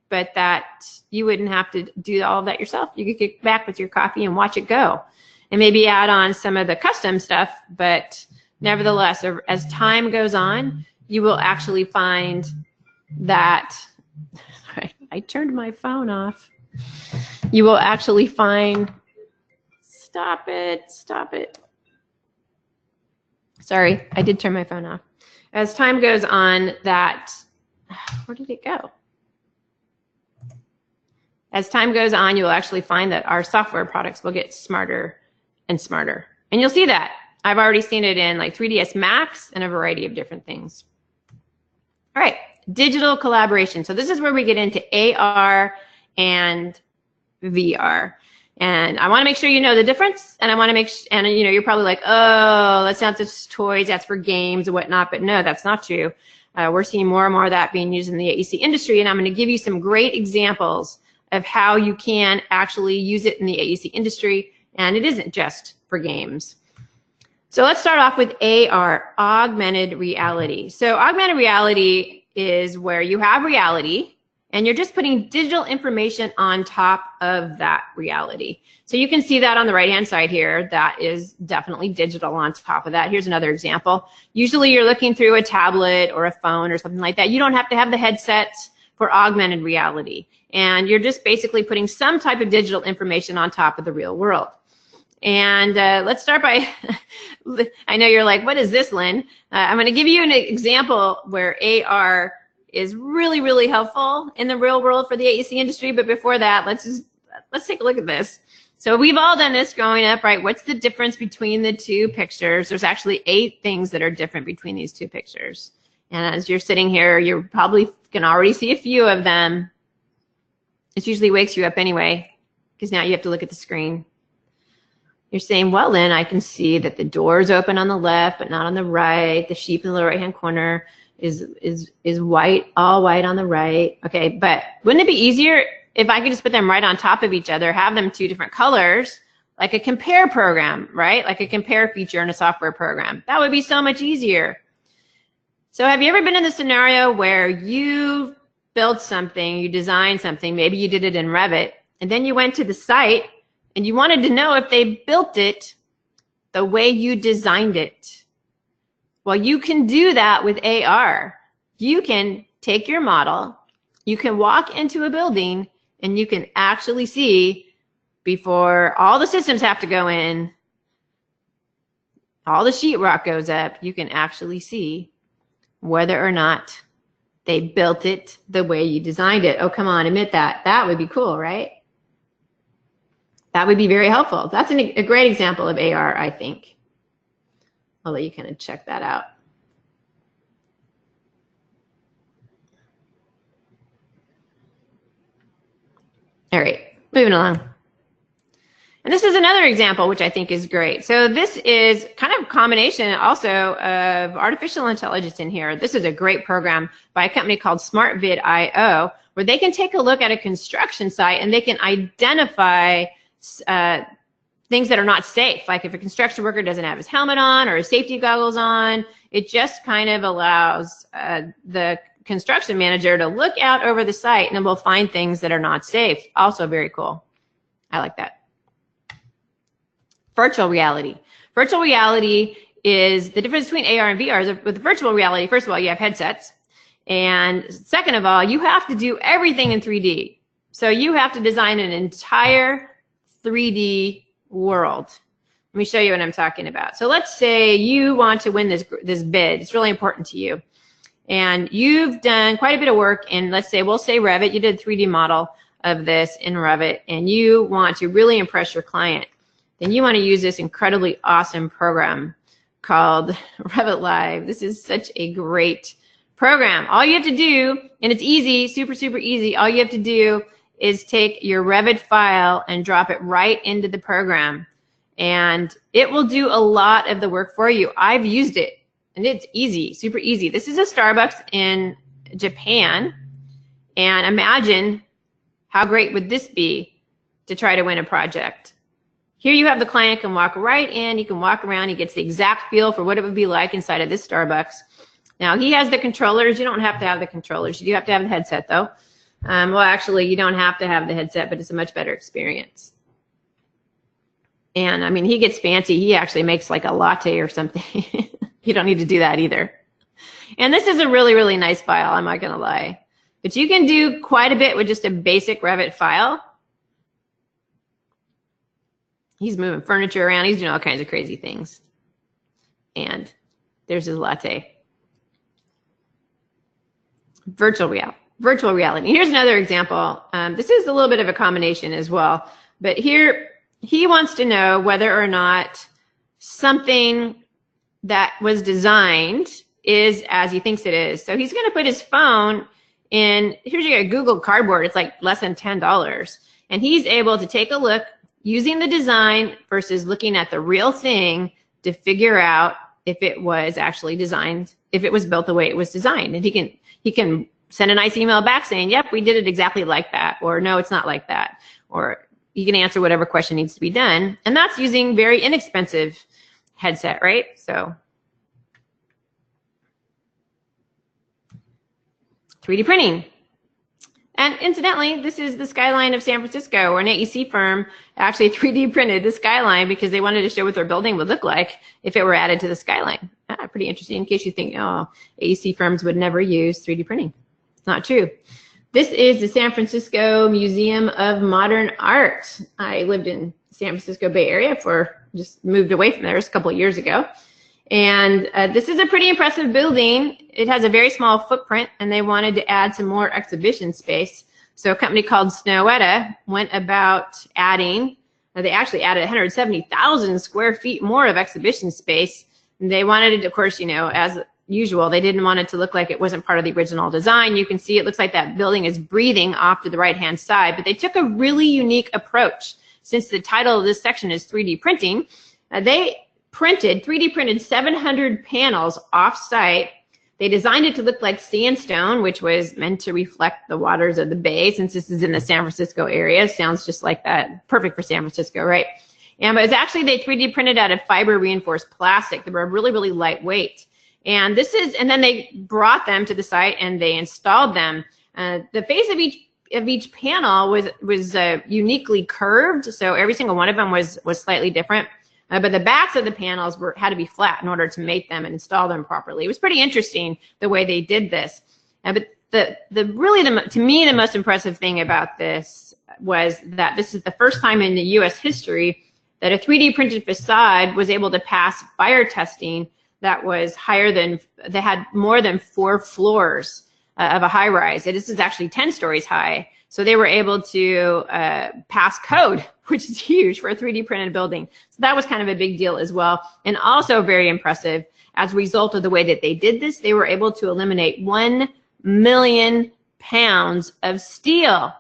but that you wouldn't have to do all of that yourself. You could kick back with your coffee and watch it go and maybe add on some of the custom stuff. But nevertheless, as time goes on, you will actually find that, I turned my phone off. You will actually find, stop it. Sorry, I did turn my phone off. As time goes on, where did it go? As time goes on, you'll actually find that our software products will get smarter and smarter. And you'll see that. I've already seen it in like 3ds Max and a variety of different things. All right, digital collaboration. So this is where we get into AR and VR. And I want to make sure you know the difference, and I want to make sure, and you're probably like, oh, that's not just toys, that's for games and whatnot, but no, that's not true. We're seeing more and more of that being used in the AEC industry, and I'm going to give you some great examples of how you can actually use it in the AEC industry, and it isn't just for games. So let's start off with AR, augmented reality. So augmented reality is where you have reality, and you're just putting digital information on top of that reality. So you can see that on the right-hand side here. That is definitely digital on top of that. Here's another example. Usually you're looking through a tablet or a phone or something like that. You don't have to have the headsets for augmented reality. And you're just basically putting some type of digital information on top of the real world. And let's start by, I know you're like, what is this, Lynn? I'm going to give you an example where AR is really, really helpful in the real world for the AEC industry. But before that, let's take a look at this. So we've all done this growing up, right? What's the difference between the two pictures? There's actually 8 things that are different between these two pictures. And as you're sitting here, you probably can already see a few of them. It usually wakes you up anyway, because now you have to look at the screen. You're saying, well, Lynn, I can see that the door is open on the left, but not on the right. The sheep in the lower right-hand corner is white, all white on the right. Okay, but wouldn't it be easier if I could just put them right on top of each other, have them 2 different colors, like a compare program, right? Like a compare feature in a software program. That would be so much easier. So have you ever been in the scenario where you built something, you designed something, maybe you did it in Revit, and then you went to the site and you wanted to know if they built it the way you designed it? Well, you can do that with AR. You can take your model, you can walk into a building, and you can actually see, before all the systems have to go in, all the sheetrock goes up, you can actually see whether or not they built it the way you designed it. Oh, come on, admit that. That would be cool, right? That would be very helpful. That's a great example of AR, I think. I'll let you kind of check that out. All right, moving along. And this is another example which I think is great. So this is kind of a combination also of artificial intelligence in here. This is a great program by a company called SmartVid.io, where they can take a look at a construction site and they can identify things that are not safe. Like if a construction worker doesn't have his helmet on or his safety goggles on, it just kind of allows the construction manager to look out over the site and then we'll find things that are not safe. Also very cool. I like that. Virtual reality. Virtual reality is the difference between AR and VR. With virtual reality, first of all, you have headsets. And second of all, you have to do everything in 3D. So you have to design an entire 3D world. Let me show you what I'm talking about. So let's say you want to win this bid. It's really important to you. And you've done quite a bit of work in, let's say, we'll say Revit. You did a 3D model of this in Revit, and you want to really impress your client. Then you want to use this incredibly awesome program called Revit Live. This is such a great program. All you have to do, and it's easy, super, super easy, all you have to do is take your Revit file and drop it right into the program. And it will do a lot of the work for you. I've used it, and it's easy, super easy. This is a Starbucks in Japan, and imagine how great would this be to try to win a project. Here you have the client can walk right in, he can walk around, he gets the exact feel for what it would be like inside of this Starbucks. Now he has the controllers. You don't have to have the controllers. You do have to have the headset though. Well, actually you don't have to have the headset, but it's a much better experience. And I mean, he gets fancy. He actually makes like a latte or something. You don't need to do that either. And this is a really, really nice file, I'm not gonna lie. But you can do quite a bit with just a basic Revit file. He's moving furniture around. He's doing all kinds of crazy things. And there's his latte. Virtual reality. Here's another example. This is a little bit of a combination as well. But here, he wants to know whether or not something that was designed is as he thinks it is. So he's going to put his phone in, here's your Google Cardboard. It's like less than $10. And he's able to take a look using the design versus looking at the real thing to figure out if it was actually designed, if it was built the way it was designed. And he can send a nice email back saying, yep, we did it exactly like that, or no, it's not like that, or you can answer whatever question needs to be done. And that's using very inexpensive headset, right? So 3D printing. And incidentally, this is the skyline of San Francisco, where an AEC firm actually 3D printed the skyline because they wanted to show what their building would look like if it were added to the skyline. Pretty interesting, in case you think, oh, AEC firms would never use 3D printing. It's not true. This is the San Francisco Museum of Modern Art. I lived in San Francisco Bay Area just moved away from there a couple of years ago. And this is a pretty impressive building. It has a very small footprint, and they wanted to add some more exhibition space. So a company called Snowetta went about adding They actually added 170,000 square feet more of exhibition space. And they wanted it, of course, you know, as usual, they didn't want it to look like it wasn't part of the original design. You can see it looks like that building is breathing off to the right-hand side, but they took a really unique approach. Since the title of this section is 3D printing, they 3D printed 700 panels off-site. They designed it to look like sandstone, which was meant to reflect the waters of the bay, since this is in the San Francisco area. Sounds just like that. Perfect for San Francisco, right? And but it's actually, they 3D printed out of fiber reinforced plastic. They were really, really lightweight. And and then they brought them to the site and they installed them. The face of each panel was uniquely curved, so every single one of them was slightly different. But the backs of the panels had to be flat in order to mate them and install them properly. It was pretty interesting the way they did this. But to me, the most impressive thing about this was that this is the first time in the U.S. history that a 3D printed facade was able to pass fire testing that was that had more than 4 floors of a high rise. This is actually 10 stories high. So they were able to pass code, which is huge for a 3D printed building. So that was kind of a big deal as well. And also very impressive, as a result of the way that they did this, they were able to eliminate 1 million pounds of steel.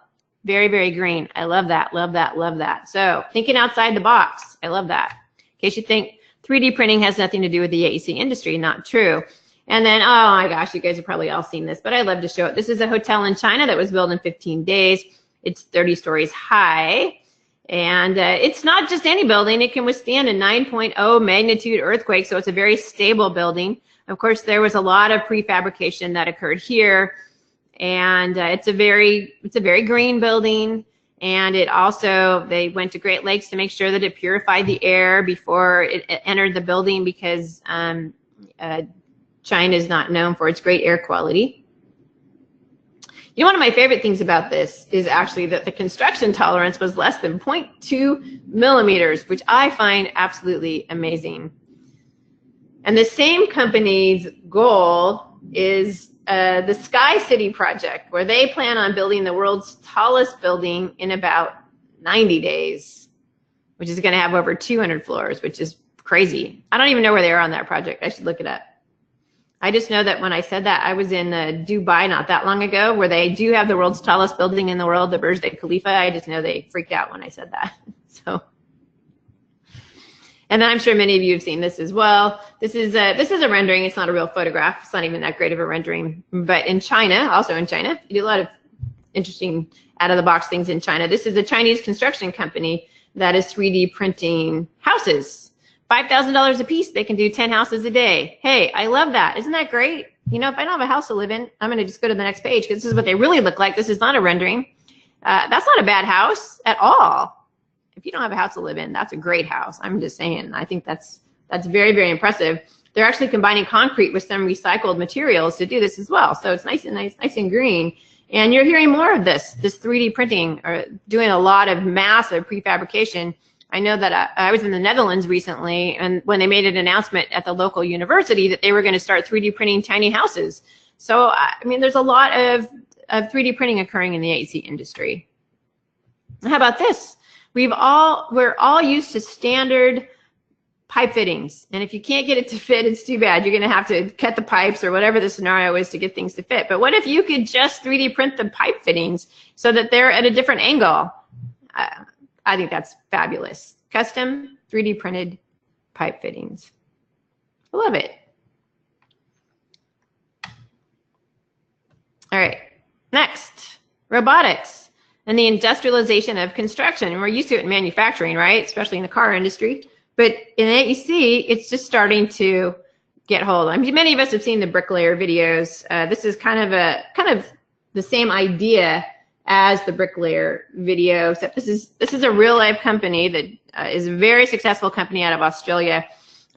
Very, very green. I love that, love that, love that. So thinking outside the box, I love that. In case you think 3D printing has nothing to do with the AEC industry, not true. And then, oh my gosh, you guys have probably all seen this, but I love to show it. This is a hotel in China that was built in 15 days. It's 30 stories high. And it's not just any building. It can withstand a 9.0 magnitude earthquake, so it's a very stable building. Of course, there was a lot of prefabrication that occurred here. And it's a very green building. And it also, they went to Great Lakes to make sure that it purified the air before it entered the building, because China is not known for its great air quality. You know, one of my favorite things about this is actually that the construction tolerance was less than 0.2 millimeters, which I find absolutely amazing. And the same company's goal is the Sky City project, where they plan on building the world's tallest building in about 90 days, which is going to have over 200 floors, which is crazy. I don't even know where they are on that project. I should look it up. I just know that when I said that, I was in Dubai not that long ago, where they do have the world's tallest building in the world, the Burj Khalifa. I just know they freaked out when I said that. So, and then I'm sure many of you have seen this as well. This is a rendering. It's not a real photograph. It's not even that great of a rendering. But in China, also in China, you do a lot of interesting out-of-the-box things in China. This is a Chinese construction company that is 3D printing houses. $5,000 a piece, they can do 10 houses a day. Hey, I love that. Isn't that great? You know, if I don't have a house to live in, I'm going to just go to the next page, because this is what they really look like. This is not a rendering. That's not a bad house at all. If you don't have a house to live in, that's a great house. I'm just saying. I think that's very, very impressive. They're actually combining concrete with some recycled materials to do this as well. So it's nice and green. And you're hearing more of this 3D printing, or doing a lot of massive prefabrication. I know that I was in the Netherlands recently, and when they made an announcement at the local university that they were going to start 3D printing tiny houses. So, I mean, there's a lot of 3D printing occurring in the AEC industry. How about this? We're all used to standard pipe fittings, and if you can't get it to fit, it's too bad. You're going to have to cut the pipes or whatever the scenario is to get things to fit. But what if you could just 3D print the pipe fittings so that they're at a different angle? I think that's fabulous. Custom 3D printed pipe fittings. I love it. All right, next, robotics and the industrialization of construction. And we're used to it in manufacturing, right? Especially in the car industry. But in AEC, it's just starting to get hold. I mean, many of us have seen the bricklayer videos. This is kind of the same idea as the bricklayer video, except this is a real life company that is a very successful company out of Australia.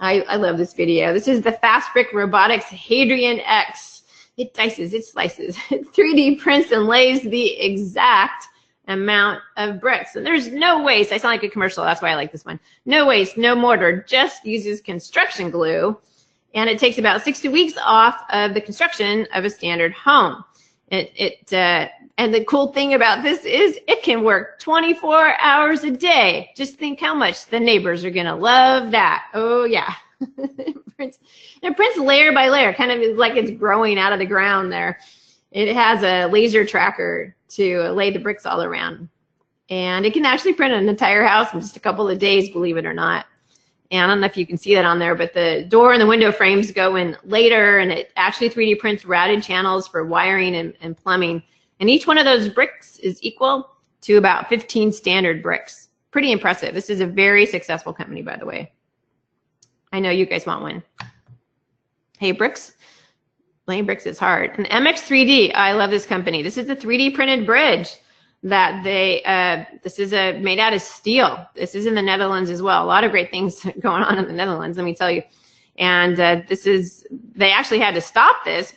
I love this video. This is the Fast Brick Robotics Hadrian X. It dices, it slices, it 3D prints and lays the exact amount of bricks. And there's no waste. I sound like a commercial, that's why I like this one. No waste, no mortar, just uses construction glue. And it takes about 60 weeks off of the construction of a standard home. And the cool thing about this is it can work 24 hours a day. Just think how much the neighbors are gonna love that. Oh yeah. It prints layer by layer, kind of like it's growing out of the ground there. It has a laser tracker to lay the bricks all around. And it can actually print an entire house in just a couple of days, believe it or not. And I don't know if you can see that on there, but the door and the window frames go in later, and it actually 3D prints routed channels for wiring and plumbing. And each one of those bricks is equal to about 15 standard bricks. Pretty impressive. This is a very successful company, by the way. I know you guys want one. Hey, bricks. Laying bricks is hard. And MX3D, I love this company. This is a 3D printed bridge that this is made out of steel. This is in the Netherlands as well. A lot of great things going on in the Netherlands, let me tell you. And they actually had to stop this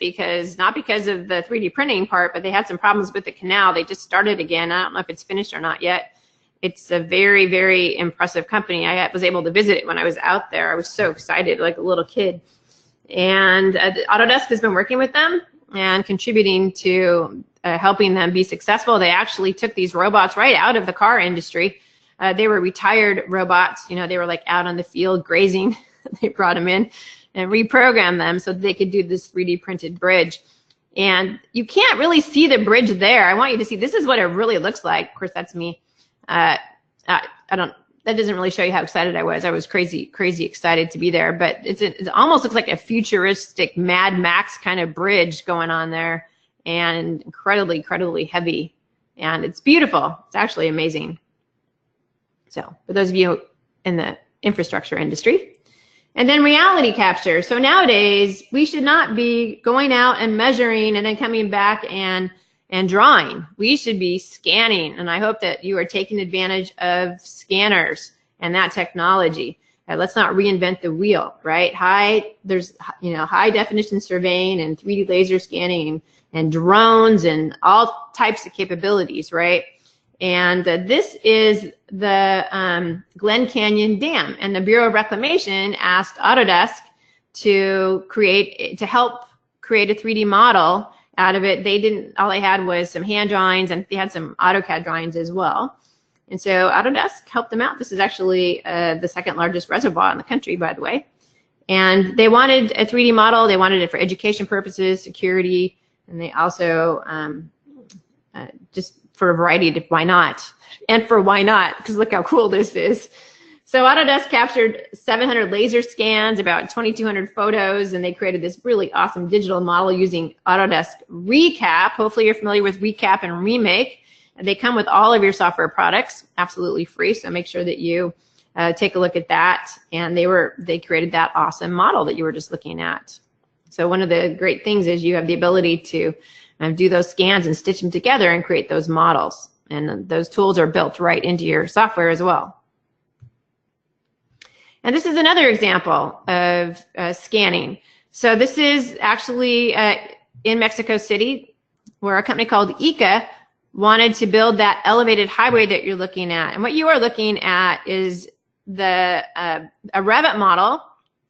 not because of the 3D printing part, but they had some problems with the canal. They just started again. I don't know if it's finished or not yet. It's a very, very impressive company. I was able to visit it when I was out there. I was so excited, like a little kid. And Autodesk has been working with them and contributing to helping them be successful. They actually took these robots right out of the car industry. They were retired robots. You know, they were like out on the field grazing. They brought them in and reprogrammed them so that they could do this 3D printed bridge. And you can't really see the bridge there. I want you to see, this is what it really looks like. Of course, that's me. That doesn't really show you how excited I was. I was crazy excited to be there, but it almost looks like a futuristic Mad Max kind of bridge going on there, and incredibly heavy, and it's beautiful. It's actually amazing. So for those of you in the infrastructure industry. And then reality capture. So nowadays we should not be going out and measuring and then coming back and drawing. We should be scanning, and I hope that you are taking advantage of scanners and that technology. Let's not reinvent the wheel, right? There's high definition surveying and 3D laser scanning and drones and all types of capabilities, right? And this is the Glen Canyon Dam, and the Bureau of Reclamation asked Autodesk to help create a 3D model out of it. All they had was some hand drawings, and they had some AutoCAD drawings as well. And so Autodesk helped them out. This is actually the second largest reservoir in the country, by the way. And they wanted a 3D model. They wanted it for education purposes, security, and they also just for a variety of why not. And for why not, because look how cool this is. So Autodesk captured 700 laser scans, about 2,200 photos, and they created this really awesome digital model using Autodesk Recap. Hopefully you're familiar with Recap and Remake. And they come with all of your software products, absolutely free, so make sure that you take a look at that. And they created that awesome model that you were just looking at. So one of the great things is you have the ability to do those scans and stitch them together and create those models. And those tools are built right into your software as well. And this is another example of scanning. So this is actually in Mexico City, where a company called ICA wanted to build that elevated highway that you're looking at. And what you are looking at is a Revit model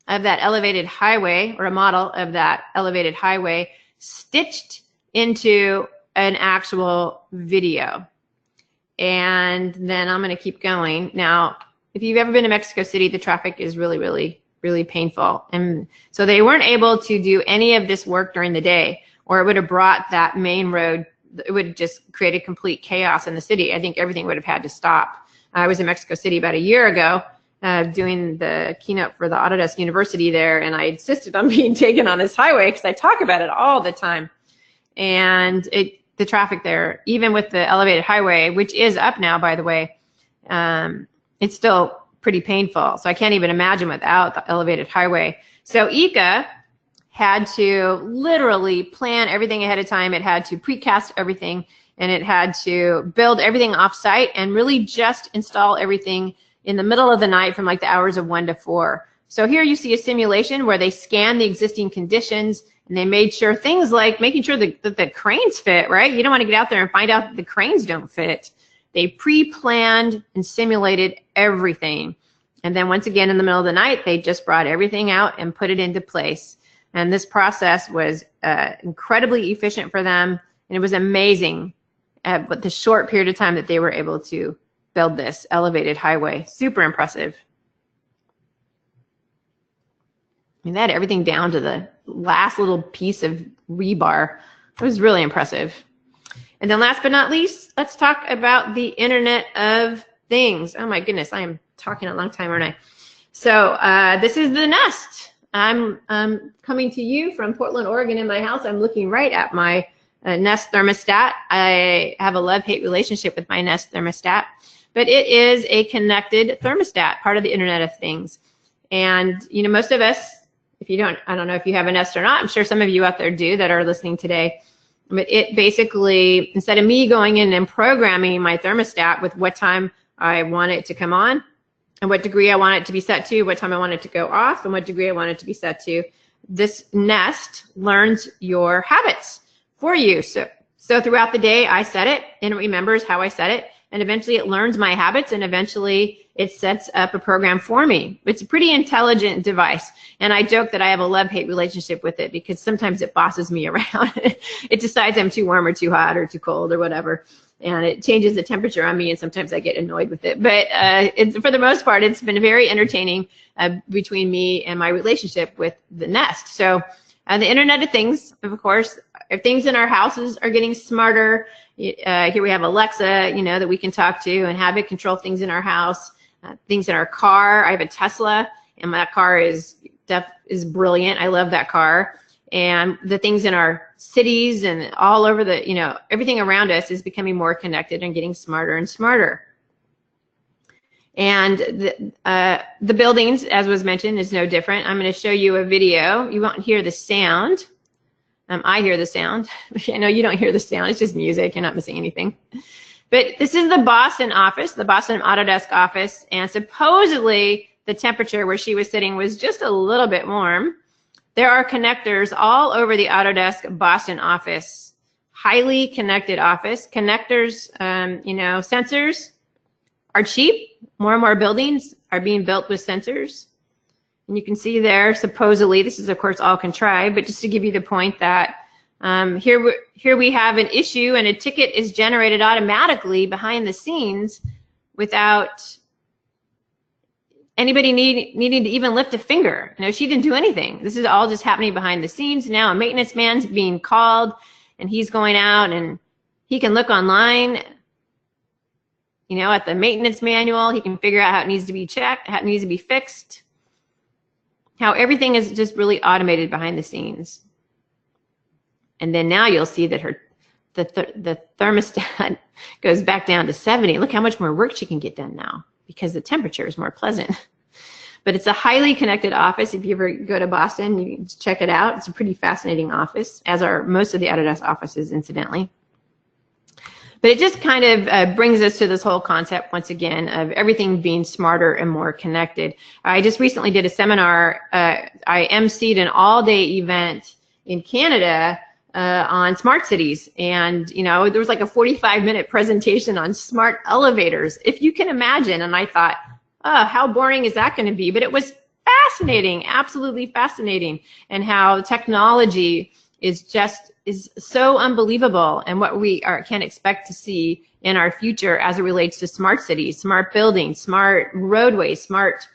of that elevated highway, or a model of that elevated highway stitched into an actual video. And then I'm going to keep going. Now, if you've ever been to Mexico City, the traffic is really painful. And so they weren't able to do any of this work during the day, or it would have brought that main road, it would have just created complete chaos in the city. I think everything would have had to stop. I was in Mexico City about a year ago doing the keynote for the Autodesk University there, and I insisted on being taken on this highway because I talk about it all the time. And the traffic there, even with the elevated highway, which is up now, by the way, it's still pretty painful. So I can't even imagine without the elevated highway. So ICA had to literally plan everything ahead of time. It had to precast everything, and it had to build everything off-site and really just install everything in the middle of the night from like the hours of 1 to 4. So here you see a simulation where they scanned the existing conditions, and they made sure things like making sure that the cranes fit, right? You don't want to get out there and find out that the cranes don't fit. They pre-planned and simulated everything. And then once again in the middle of the night, they just brought everything out and put it into place. And this process was incredibly efficient for them. And it was amazing but the short period of time that they were able to build this elevated highway. Super impressive. I mean, they had everything down to the last little piece of rebar. It was really impressive. And then last but not least, let's talk about the Internet of Things. Oh my goodness, I am talking a long time, aren't I? So this is the Nest. I'm coming to you from Portland, Oregon in my house. I'm looking right at my Nest thermostat. I have a love-hate relationship with my Nest thermostat, but it is a connected thermostat, part of the Internet of Things. And you know, most of us, if you don't, I don't know if you have a Nest or not, I'm sure some of you out there do that are listening today, but it basically, instead of me going in and programming my thermostat with what time I want it to come on and what degree I want it to be set to, what time I want it to go off, and what degree I want it to be set to, this Nest learns your habits for you. So throughout the day, I set it and it remembers how I set it, and eventually it learns my habits, and eventually it sets up a program for me. It's a pretty intelligent device, and I joke that I have a love-hate relationship with it because sometimes it bosses me around. It decides I'm too warm or too hot or too cold or whatever, and it changes the temperature on me, and sometimes I get annoyed with it. But for the most part, it's been very entertaining between me and my relationship with the Nest. So the Internet of Things, of course, if things in our houses are getting smarter. Here we have Alexa, you know, that we can talk to and have it control things in our house, things in our car. I have a Tesla, and that car is brilliant. I love that car. And the things in our cities and all over the, you know, everything around us is becoming more connected and getting smarter and smarter. And the buildings, as was mentioned, is no different. I'm going to show you a video. You won't hear the sound. I hear the sound. I know you don't hear the sound. It's just music. You're not missing anything. But this is the Boston office, the Boston Autodesk office, and supposedly the temperature where she was sitting was just a little bit warm. There are connectors all over the Autodesk Boston office. Highly connected office. Connectors, you know, sensors are cheap. More and more buildings are being built with sensors. And you can see there, supposedly, this is of course all contrived, but just to give you the point that here we have an issue and a ticket is generated automatically behind the scenes without anybody needing to even lift a finger. You know, she didn't do anything. This is all just happening behind the scenes. Now a maintenance man's being called, and he's going out and he can look online, you know, at the maintenance manual. He can figure out how it needs to be checked, how it needs to be fixed. How everything is just really automated behind the scenes. And then now you'll see that the thermostat goes back down to 70. Look how much more work she can get done now because the temperature is more pleasant. But it's a highly connected office. If you ever go to Boston, you can check it out. It's a pretty fascinating office, as are most of the Autodesk offices, incidentally. But it just kind of brings us to this whole concept, once again, of everything being smarter and more connected. I just recently did a seminar. I emceed an all-day event in Canada on smart cities. And, you know, there was like a 45-minute presentation on smart elevators, if you can imagine. And I thought, oh, how boring is that going to be? But it was fascinating, absolutely fascinating, and how technology is so unbelievable, and what we can expect to see in our future as it relates to smart cities, smart buildings, smart roadways, smart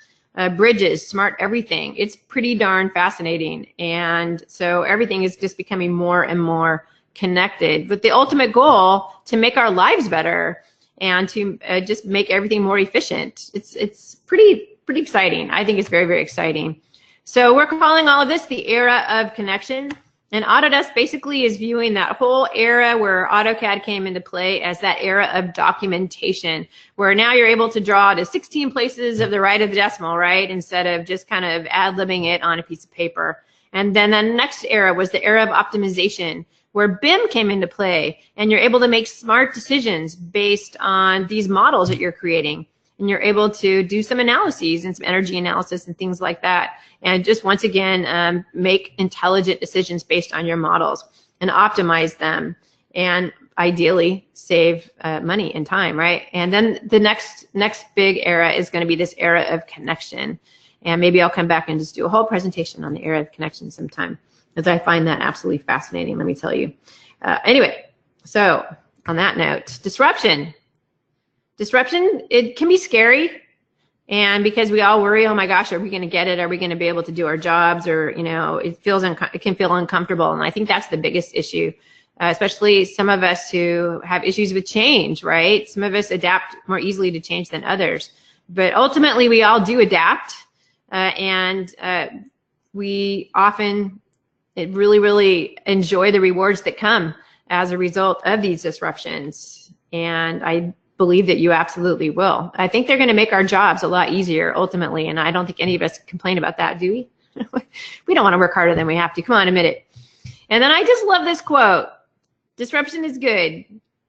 bridges, smart everything. It's pretty darn fascinating. And so everything is just becoming more and more connected, with the ultimate goal to make our lives better and to just make everything more efficient. It's pretty exciting. I think it's very, very exciting. So we're calling all of this the era of connection. And Autodesk basically is viewing that whole era where AutoCAD came into play as that era of documentation, where now you're able to draw to 16 places of the right of the decimal, right, instead of just kind of ad-libbing it on a piece of paper. And then the next era was the era of optimization, where BIM came into play, and you're able to make smart decisions based on these models that you're creating. And you're able to do some analyses and some energy analysis and things like that. And just once again, make intelligent decisions based on your models and optimize them, and ideally save money and time, right? And then the next big era is going to be this era of connection. And maybe I'll come back and just do a whole presentation on the era of connection sometime, because I find that absolutely fascinating, let me tell you. Anyway, So on that note, disruption, it can be scary. And because we all worry, oh my gosh, are we going to get it? Are we going to be able to do our jobs? Or, you know, it can feel uncomfortable. And I think that's the biggest issue, especially some of us who have issues with change, right? Some of us adapt more easily to change than others. But ultimately, we all do adapt. We often really, really enjoy the rewards that come as a result of these disruptions. And I believe that you absolutely will. I think they're going to make our jobs a lot easier ultimately, and I don't think any of us complain about that, do we? We don't want to work harder than we have to. Come on, admit it. And then I just love this quote. Disruption is good.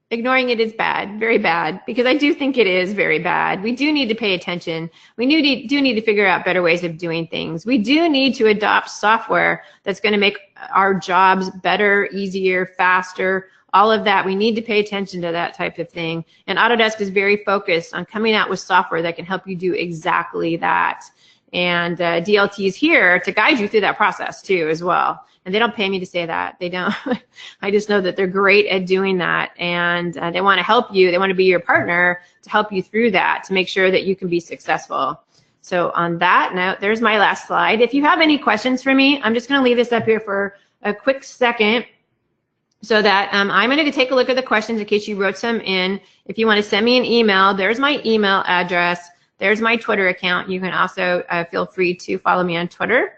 Ignoring it is bad, very bad, because I do think it is very bad. We do need to pay attention. We do need to figure out better ways of doing things. We do need to adopt software that's going to make our jobs better, easier, faster, all of that. We need to pay attention to that type of thing. And Autodesk is very focused on coming out with software that can help you do exactly that. And DLT is here to guide you through that process too as well. And they don't pay me to say that. They don't. I just know that they're great at doing that. And they want to help you. They want to be your partner to help you through that, to make sure that you can be successful. So on that note, there's my last slide. If you have any questions for me, I'm just going to leave this up here for a quick second so that I'm going to take a look at the questions in case you wrote some in. If you want to send me an email, there's my email address. There's my Twitter account. You can also feel free to follow me on Twitter.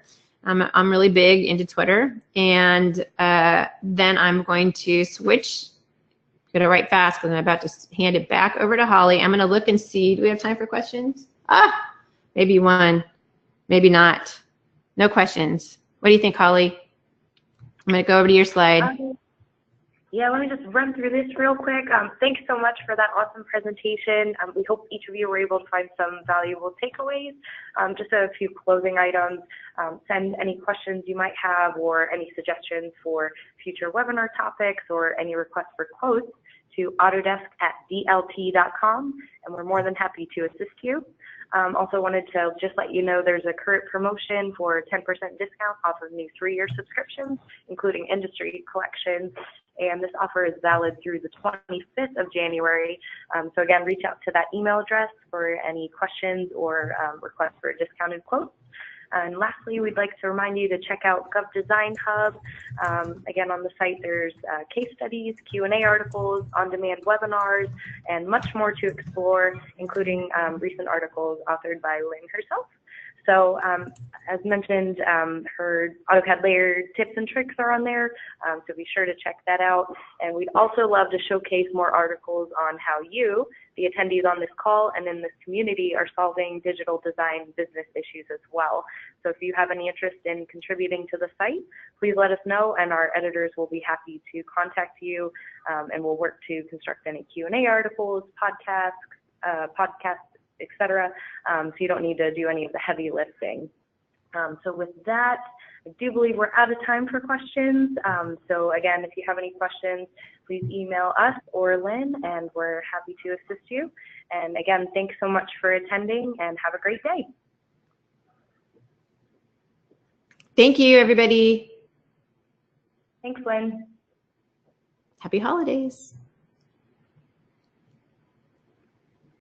I'm really big into Twitter. And then I'm going to switch. I'm going to write fast because I'm about to hand it back over to Holly. I'm going to look and see. Do we have time for questions? Maybe one. Maybe not. No questions. What do you think, Holly? I'm going to go over to your slide. Yeah, let me just run through this real quick. Thanks so much for that awesome presentation. We hope each of you were able to find some valuable takeaways. Just a few closing items. Send any questions you might have or any suggestions for future webinar topics or any requests for quotes to autodesk@dlt.com, and we're more than happy to assist you. Also wanted to just let you know there's a current promotion for 10% discount off of new 3-year subscriptions, including industry collections. And this offer is valid through the 25th of January. So again, reach out to that email address for any questions or requests for a discounted quote. And lastly, we'd like to remind you to check out GovDesign Hub. Again, on the site, there's case studies, Q&A articles, on-demand webinars, and much more to explore, including recent articles authored by Lynn herself. So as mentioned, her AutoCAD layer tips and tricks are on there, so be sure to check that out. And we'd also love to showcase more articles on how you, the attendees on this call and in this community, are solving digital design business issues as well. So if you have any interest in contributing to the site, please let us know, and our editors will be happy to contact you, and we'll work to construct any Q&A articles, podcasts, etc. So you don't need to do any of the heavy lifting. So with that, I do believe we're out of time for questions. So again, if you have any questions, please email us or Lynn, and we're happy to assist you. And again, thanks so much for attending, and have a great day. Thank you, everybody. Thanks, Lynn. Happy holidays.